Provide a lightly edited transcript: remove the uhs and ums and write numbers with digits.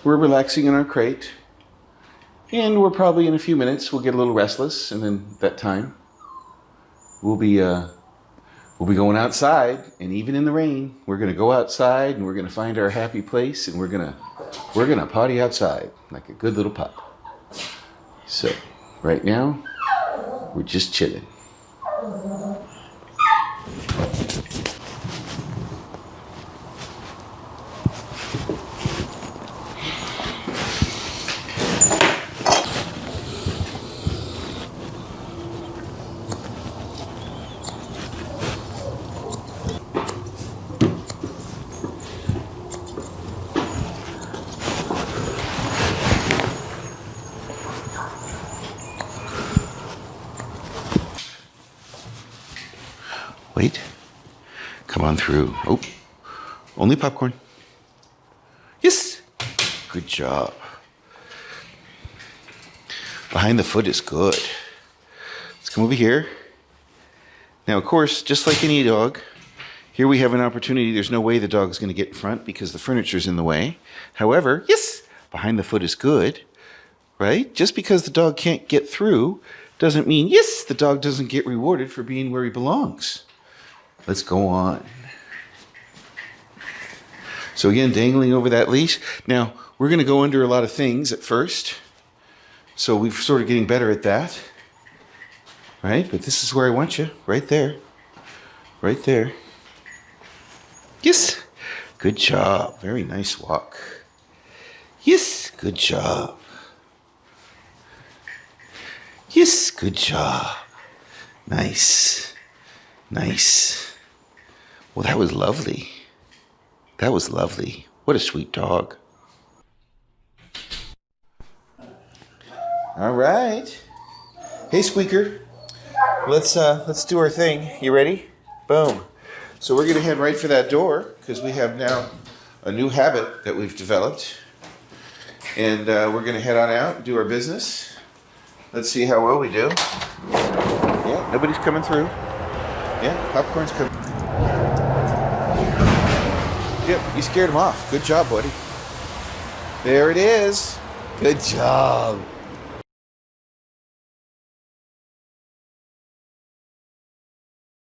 We're relaxing in our crate. And we're probably in a few minutes, we'll get a little restless. And then that time, we'll be going outside. And even in the rain, we're going to go outside and we're going to find our happy place. And we're going to potty outside like a good little pup. So right now, we're just chilling. Wait. Come on through. Oh, only popcorn. Yes. Good job. Behind the foot is good. Let's come over here. Now, of course, just like any dog, here we have an opportunity. There's no way the dog is going to get in front because the furniture's in the way. However, yes, behind the foot is good, right? Just because the dog can't get through doesn't mean, yes, the dog doesn't get rewarded for being where he belongs. Let's go on. So again, dangling over that leash. Now, we're going to go under a lot of things at first. So we're sort of getting better at that. Right? But this is where I want you. Right there. Right there. Yes. Good job. Very nice walk. Yes. Good job. Yes. Good job. Nice. Nice. Well, that was lovely. That was lovely. What a sweet dog. All right. Hey, Squeaker. Let's do our thing. You ready? Boom. So we're gonna head right for that door because we have now a new habit that we've developed, and we're gonna head on out and do our business. Let's see how well we do. Yeah, nobody's coming through. Yeah, popcorn's coming. Yep, you scared him off. Good job, buddy. There it is. Good job.